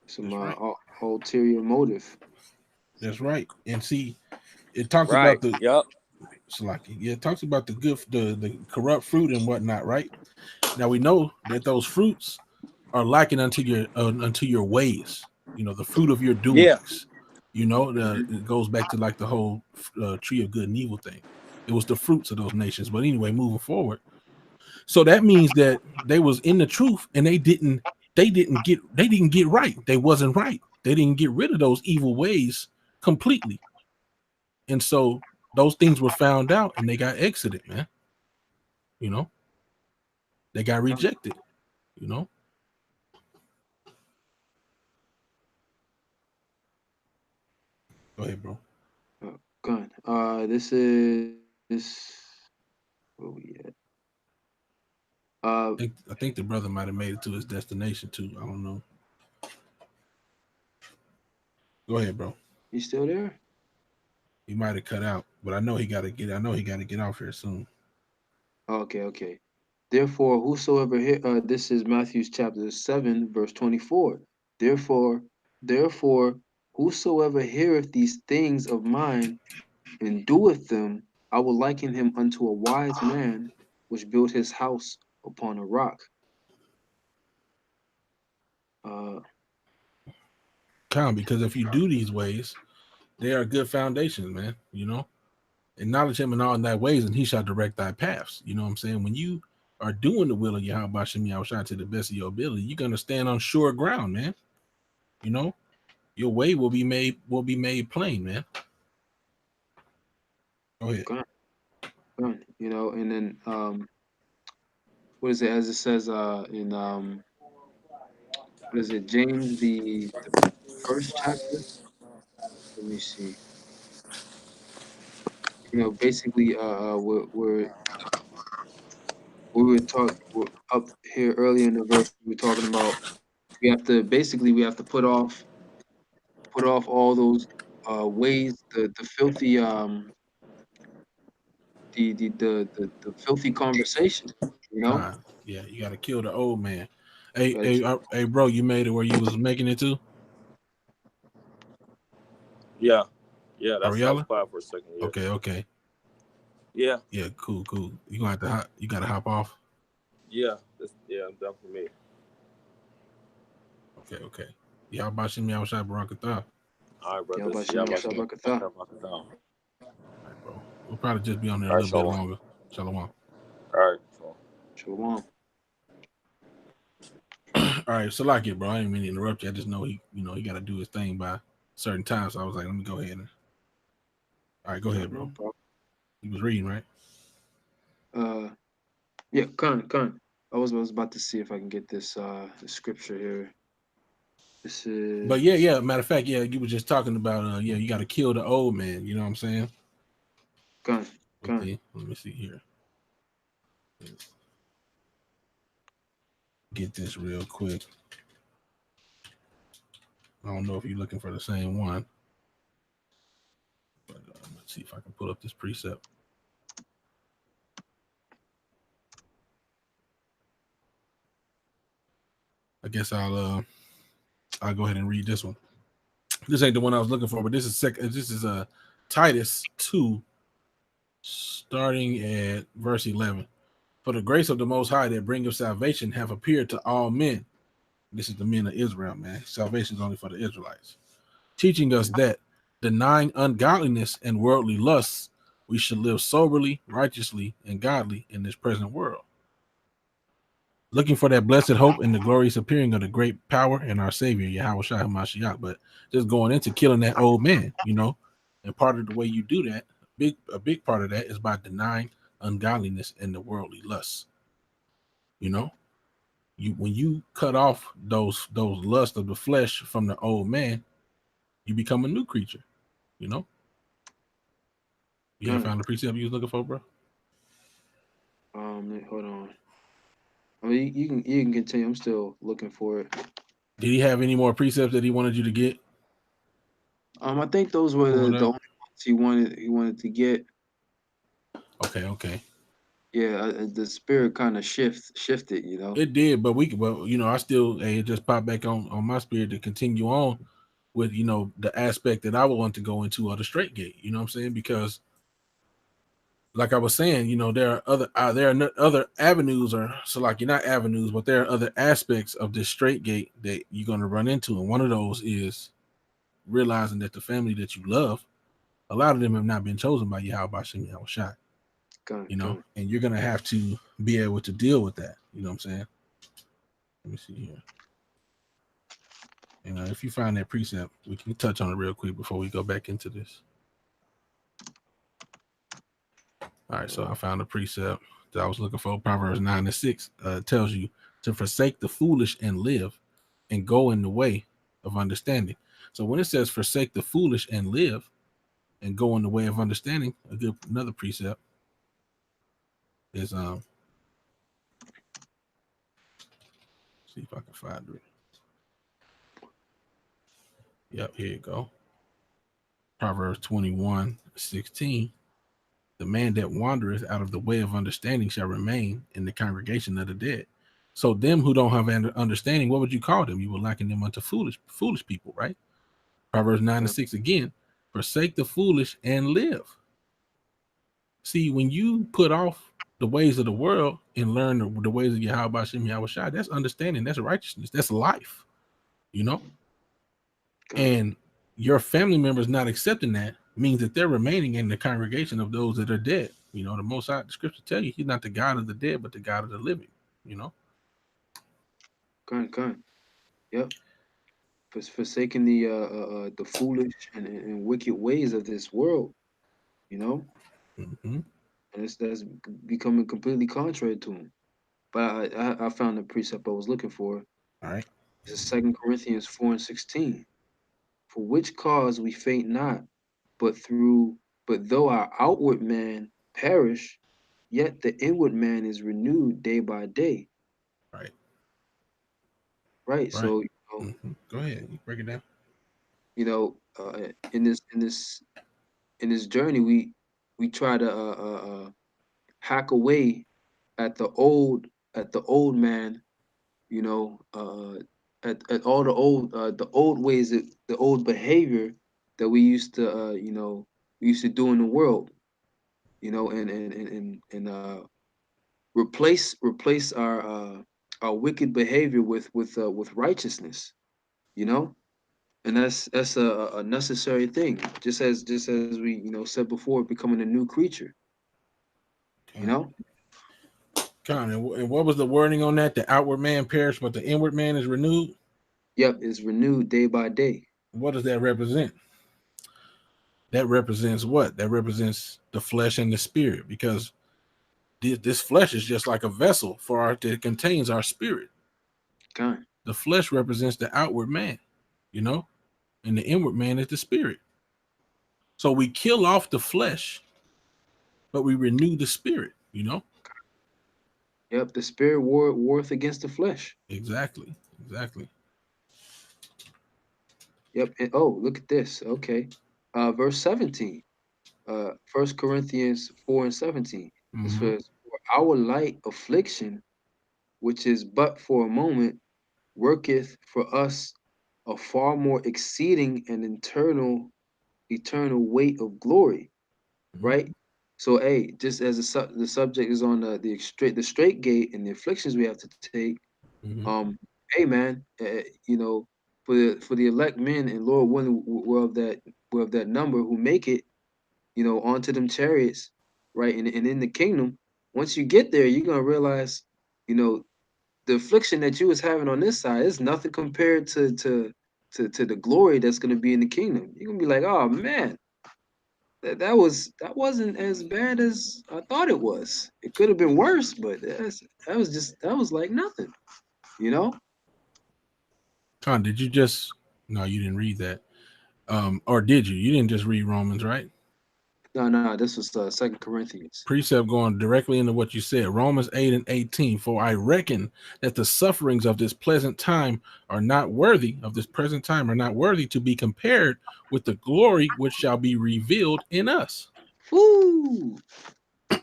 some That's right. ulterior motive. That's right. And see, it talks Right. about the Yep. Salaki. Yeah, it talks about the corrupt fruit and whatnot, right? Now we know that those fruits are likened unto your ways. You know, the fruit of your Yeah. doings. You know, it goes back to like the whole tree of good and evil thing. It was the fruits of those nations. But anyway, moving forward, so that means that they was in the truth and they didn't get right. They wasn't right. They didn't get rid of those evil ways completely. And so those things were found out and they got exited, man. You know, they got rejected, you know. Go ahead, bro. God, this is where we at? I think the brother might have made it to his destination too. I don't know. Go ahead, bro. You still there? He might have cut out, but I know he got to get. I know he got to get off here soon. Okay, okay. Therefore, whosoever hear, this is Matthew chapter 7, verse 24. Therefore, therefore, whosoever heareth these things of mine and doeth them, I will liken him unto a wise man which built his house upon a rock. Uh, Come, because if you do these ways, they are good foundations, man. You know, acknowledge him in all thy ways, and he shall direct thy paths. You know what I'm saying? When you are doing the will of Yahweh Shem Yahushua to the best of your ability, you're gonna stand on sure ground, man. You know, your way will be made plain, man. Go ahead. God, God, and then what is it as it says in what is it, James the first chapter? Let me see. Basically we were talk we're up here earlier in the verse we were talking about we have to put off all those ways, the filthy the filthy conversation, you know? Con. Yeah, you gotta kill the old man. Hey, Gotta hey, keep hey, bro, you made it where you was making it to Yeah. Yeah. I was Ariella? quiet for a second. Yeah. Okay, okay. Yeah. Yeah, cool, cool. You gonna have to you gotta hop off. Yeah. I'm done for me. Okay, okay. Y'all about Shimmy Outside Barakatah. All right, yeah, brothers. about Yeah, Shimmy watch me. Shabrakatah. All All right, bro. We'll probably just be on there a right, little bit Shalom. longer. Shalom. All All right. So. Shalom. right, so like it, bro. I didn't mean to interrupt you. I just know he got to do his thing by certain times. So I was like, let me go ahead and. All right, go No, ahead, no bro. problem. You was reading, right? Yeah, Khan. I was about to see if I can get this scripture here. This But is yeah. Matter of fact, yeah, you were just talking about you got to kill the old man. You know what I'm saying? Khan. Okay, let me see here. Get this real quick. I don't know if you're looking for the same one, but let's see if I can pull up this precept. I guess I'll go ahead and read this one. This ain't the one I was looking for, but this is Titus 2, starting at verse 11. For the grace of the Most High that bringeth salvation have appeared to all men. This is the men of Israel, man. Salvation is only for the Israelites. Teaching us that, denying ungodliness and worldly lusts, we should live soberly, righteously, and godly in this present world. Looking for that blessed hope and the glorious appearing of the great power and our Savior, Yahweh Shai HaMashiach. But just going into killing that old man, and part of the way you do that, a big part of that is by denying ungodliness and the worldly lusts. When you cut off those lusts of the flesh from the old man, you become a new creature. You ain't found the precept you was looking for, bro? Hold on. I mean, you can continue. I'm still looking for it. Did he have any more precepts that he wanted you to get? I think those were the only ones he wanted to get. Okay. Yeah, the spirit kind of shifted. It did, but I still it just popped back on my spirit to continue on with the aspect that I would want to go into of the straight gate. You know what I'm saying? Because like I was saying, there are other avenues, or so like you're not avenues, but there are other aspects of this straight gate that you're going to run into, and one of those is realizing that the family that you love, a lot of them have not been chosen by Yahweh Hashem Yahweh Shai. And you're gonna have to be able to deal with that. You know what I'm saying? Let me see here. If you find that precept, we can touch on it real quick before we go back into this. All right, so I found a precept that I was looking for. Proverbs 9:6 tells you to forsake the foolish and live, and go in the way of understanding. So when it says forsake the foolish and live, and go in the way of understanding, another precept is see if I can find it. Yep, here you go. Proverbs 21:16. The man that wandereth out of the way of understanding shall remain in the congregation of the dead. So them who don't have understanding, what would you call them? You would liken them unto foolish people, right? Proverbs 9:6 again. Forsake the foolish and live. See, when you put off the ways of the world and learn the ways of Yahweh Hashem Yahweh Shai, that's understanding, that's righteousness, that's life, And your family members not accepting that means that they're remaining in the congregation of those that are dead. The Most High, the scripture tell you, he's not the God of the dead, but the God of the living. Yep. Forsaking the foolish and wicked ways of this world. Mm-hmm. And that's becoming completely contrary to him. But I found the precept I was looking for. All right. It's 2 Corinthians 4:16. For which cause we faint not, but though our outward man perish, yet the inward man is renewed day by day. Right. Right. So Go ahead, you break it down. In this journey, we try to hack away at the old man, at all the old ways, the old behavior that we used to do in the world, and replace our wicked behavior with righteousness, and that's a necessary thing, just as we said before, becoming a new creature. And what was the wording on that? The outward man perished, but the inward man is renewed. Yep, it's renewed day by day. What does that represent? That represents what? That represents the flesh and the spirit, because this flesh is just like a vessel that contains our spirit. Okay. The flesh represents the outward man, and the inward man is the spirit. So we kill off the flesh, but we renew the spirit, Yep, the spirit wareth against the flesh. Exactly. Exactly. Yep. And, oh, look at this. Okay. Verse 17. 1 Corinthians 4 and 17. It Mm-hmm. says, "For our light affliction, which is but for a moment, worketh for us a far more exceeding and eternal weight of glory." Mm-hmm. Right. So, hey, just as the subject is on the straight gate and the afflictions we have to take, Mm-hmm. hey, man, for the elect men and Lord willing, we're of that number who make it, onto them chariots, right? And in the kingdom, once you get there, you're gonna realize, you know, the affliction that you was having on this side is nothing compared to the glory that's gonna be in the kingdom. You're gonna be like, oh man, that wasn't as bad as I thought it was. It could have been worse, but that was like nothing, you know? Con, did you just? No, you didn't read that. Or did you? You didn't just read Romans, right? No, this was 2 Corinthians. Precept going directly into what you said. Romans 8 and 18. For I reckon that the sufferings of this present time are not worthy to be compared with the glory which shall be revealed in us. Woo!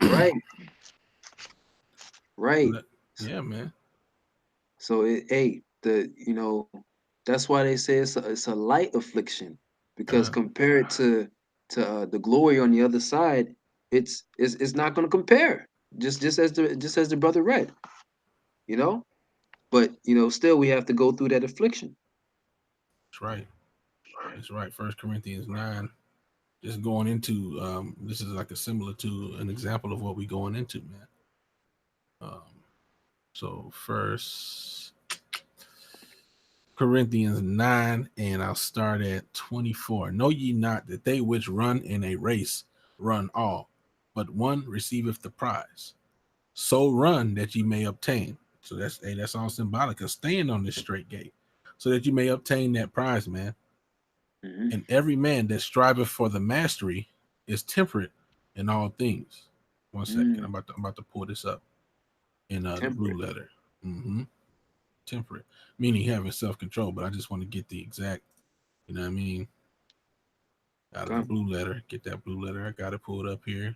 Right, So right. that, yeah, man. So hey, that's why they say it's a light affliction, because Con, compared to the glory on the other side, it's not going to compare. Just as the brother read, you know. But still we have to go through that affliction. that's right. That's right. 1 Corinthians 9. Just going into this is like a similar to an example of what we going into, man. So first Corinthians 9, and I'll start at 24. Know ye not that they which run in a race run all, but one receiveth the prize? So run that ye may obtain. So that's all symbolic of staying on this straight gate, so that you may obtain that prize, man. Hmm. And every man that striveth for the mastery is temperate in all things. One second, Mm, I'm about to pull this up in the blue temperate. letter. Mm-hmm. Temperate, meaning having self control. But I just want to get the exact, you know what I mean, out of the Come, blue letter. Get that blue letter. I got it pulled up here.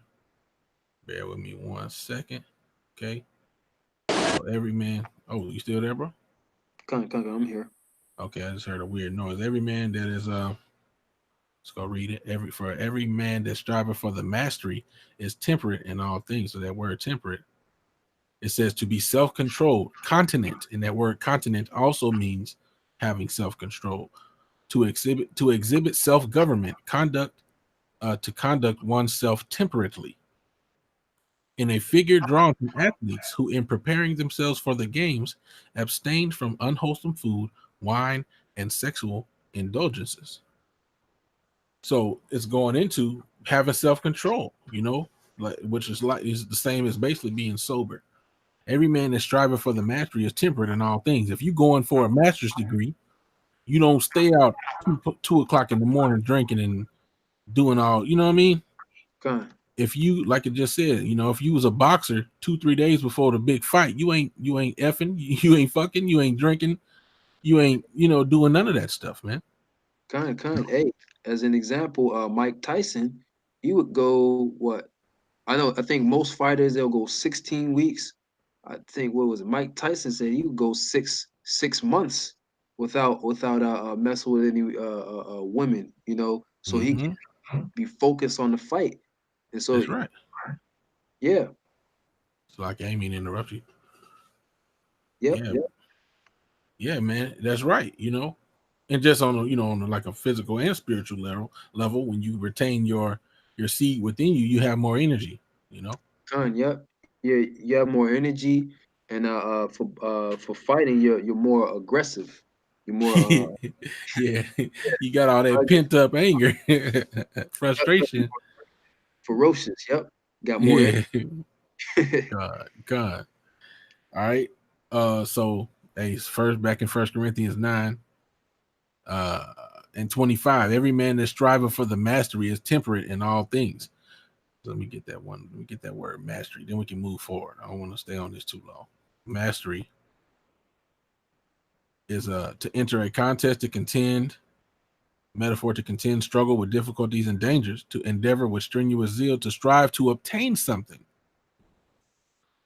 Bear with me 1 second. Okay. So every man. Oh, you still there, bro? come. I'm here. Okay, I just heard a weird noise. Every man that is let's go read it. Every man that striveth for the mastery is temperate in all things. So that word temperate, it says to be self-controlled, continent, and that word continent also means having self-control. To exhibit self-government, to conduct oneself temperately. In a figure drawn from athletes who, in preparing themselves for the games, abstained from unwholesome food, wine, and sexual indulgences. So it's going into having self-control, like which is the same as basically being sober. Every man that's striving for the mastery is temperate in all things. If you going for a master's degree, you don't stay out 2 o'clock in the morning drinking and doing all, you know what I mean? Come, If you, like it just said, if you was a boxer 2-3 days before the big fight, you ain't effing, you ain't fucking, you ain't drinking, you ain't doing none of that stuff, man. come. Hey, as an example, Mike Tyson, he would go what? I think most fighters they'll go 16 weeks. I think what was it? Mike Tyson said he would go six months without messing with any women, so he Mm-hmm. can be focused on the fight. And so That's right. yeah, So like, I ain't mean to interrupt you. yep, Yeah, yep, yeah, man, that's right. And just on like a physical and spiritual level, when you retain your seed within you, you have more energy. You know. yep. You have more energy, and for fighting, you're more aggressive. You're more Yeah, you got all uh that pent up anger, frustration. ferocious. Yep, got more Yeah, energy. God. All right. So hey, first back in 1 Corinthians 9, uh, and 25. Every man that's striving for the mastery is temperate in all things. Let me get that one. Let me get that word mastery. Then we can move forward. I don't want to stay on this too long. Mastery is to enter a contest, to contend, metaphor to contend, struggle with difficulties and dangers, to endeavor with strenuous zeal, to strive to obtain something.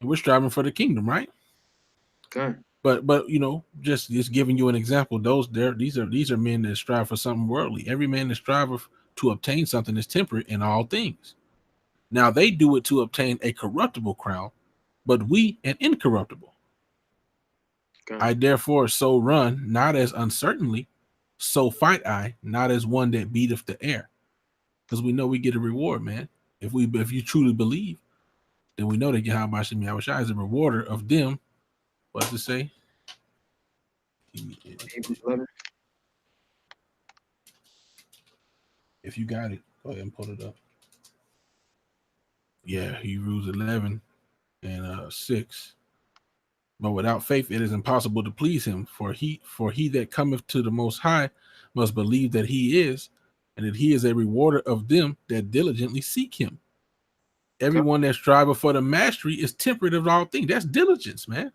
And we're striving for the kingdom, right? Okay. But you know, just giving you an example. These are men that strive for something worldly. Every man that strives to obtain something is temperate in all things. Now they do it to obtain a corruptible crown, but we an incorruptible. Okay. I therefore so run, not as uncertainly, so fight I, not as one that beateth the air. Because we know we get a reward, man. If you truly believe, then we know that Yahweh Shai is a rewarder of them. What does it say? Hebrews 11. If you got it, go ahead and pull it up. Yeah, Hebrews 11 and 6. But without faith it is impossible to please him, for he that cometh to the Most High must believe that he is, and that he is a rewarder of them that diligently seek him. Everyone that striveth for the mastery is temperate of all things. That's diligence, man.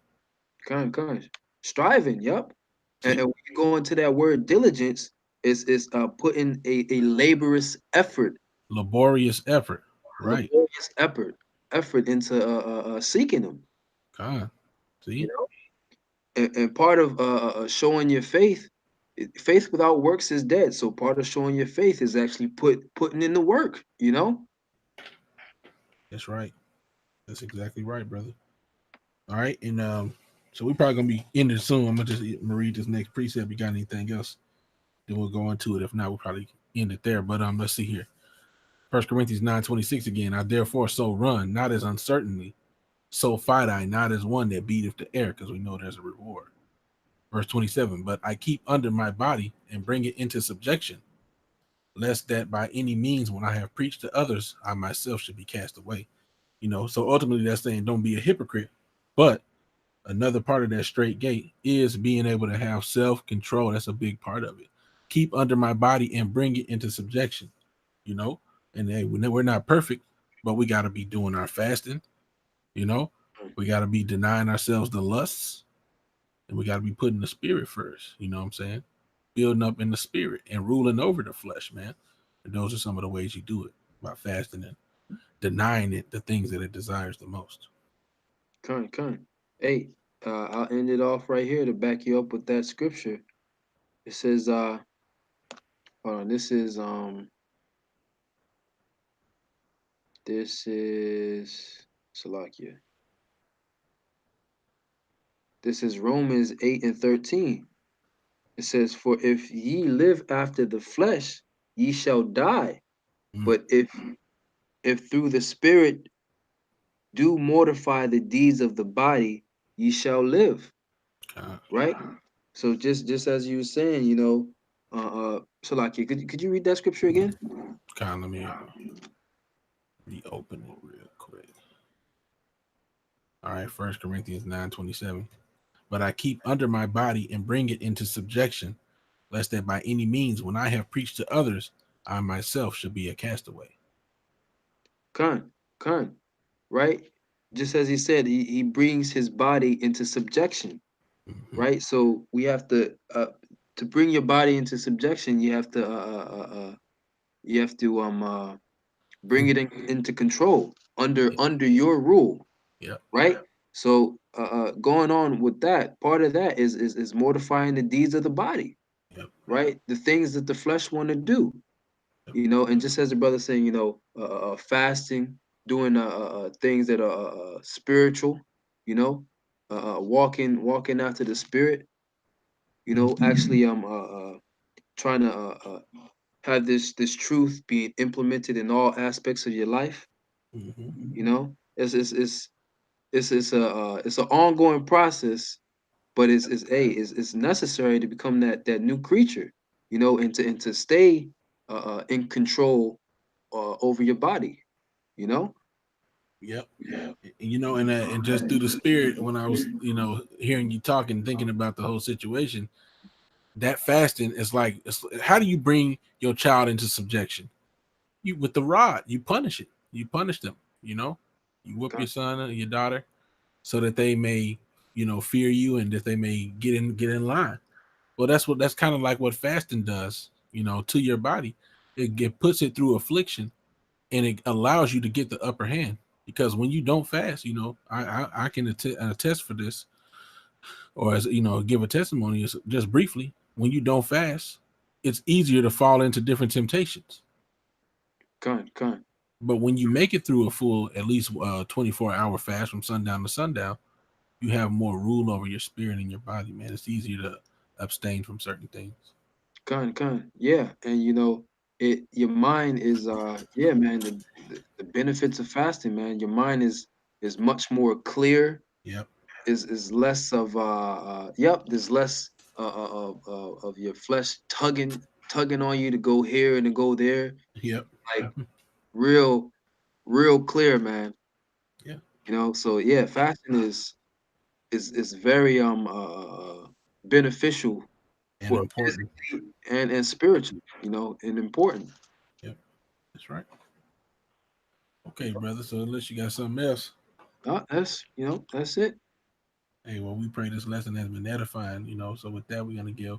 Kind. Striving, yep. And when you go into that word diligence, is putting a laborious effort, Laborious effort, right? laborious effort into seeking them. God, You see, know, and part of showing your faith, faith without works is dead. So part of showing your faith is actually putting in the work. You know. that's right. That's exactly right, brother. All right, and so we probably gonna be ending soon. I'm gonna read this next precept. You got anything else? Then we'll go into it. If not, we'll probably end it there. But let's see here. 1 Corinthians 9:26 again. I therefore so run, not as uncertainly, so fight I, not as one that beateth the air, because we know there's a reward. Verse 27. But I keep under my body and bring it into subjection, lest that by any means, when I have preached to others, I myself should be cast away. You know, so ultimately that's saying don't be a hypocrite. But another part of that straight gate is being able to have self-control. That's a big part of it. Keep under my body and bring it into subjection, you know. And hey, we're not perfect, but we got to be doing our fasting, you know. We got to be denying ourselves the lusts, and we got to be putting the spirit first, you know what I'm saying? Building up in the spirit and ruling over the flesh, man. And those are some of the ways you do it, by fasting and denying it the things that it desires the most. Kind. Hey, I'll end it off right here to back you up with that scripture. It says, hold on, this is Salakia. This is Romans 8 and 13. It says, for if ye live after the flesh, ye shall die. But if through the spirit do mortify the deeds of the body, ye shall live. Right? So just as you were saying, you know, Salakia, could you read that scripture again? Let me reopen it real quick. All right, 1 Corinthians 9:27. But I keep under my body and bring it into subjection, lest that by any means, when I have preached to others, I myself should be a castaway. Con, right? Just as he said, he brings his body into subjection, right? So we have to bring your body into subjection. You have to bring it into control under your rule, Yep. right? So going on with that, part of that is mortifying the deeds of the body, Yep. right? The things that the flesh want to do, you know. And just as the brother saying, you know, fasting, doing things that are spiritual, you know, walking after the spirit, you know, actually trying to have this truth being implemented in all aspects of your life. You know, it's an ongoing process, but it's necessary to become that new creature, you know, and to stay in control over your body, you know. Yep. You know, and just through the spirit, when I was, you know, hearing you talk and thinking about the whole situation, that fasting is like, how do you bring your child into subjection? You with the rod, you punish it. You punish them. You know, you whoop Con, your son or your daughter so that they may, fear you and that they may get in line. Well, that's kind of like what fasting does, to your body. It puts it through affliction, and it allows you to get the upper hand. Because when you don't fast, I can attest for this, or as give a testimony just briefly. When you don't fast, it's easier to fall into different temptations. con. But when you make it through a full, at least 24-hour fast from sundown to sundown, you have more rule over your spirit and your body, man. It's easier to abstain from certain things. Con. Yeah, and your mind is yeah, man. The benefits of fasting, man. Your mind is much more clear. Yep. Is less of yep. There's less of your flesh tugging on you to go here and to go there. Yep. Like real real clear, man. Yeah. So yeah, fasting is very beneficial And for important. physically and spiritually, and important. Yep. That's right. Okay, brother. So unless you got something else, That's it. hey, well, we pray this lesson has been edifying, So with that, we're gonna give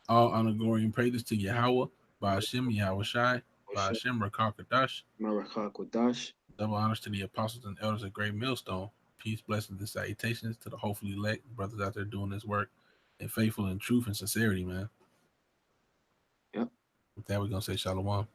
all honor, glory, and praises to Yahweh, by Hashem, Yahweh Shai, by Hashem, Rakakadash. Marakakwadash. Double honors to the apostles and elders of Great Millstone. Peace, blessings, and salutations to the hopefully elect brothers out there doing this work and faithful in truth and sincerity, man. Yep. With that, we're gonna say shalom.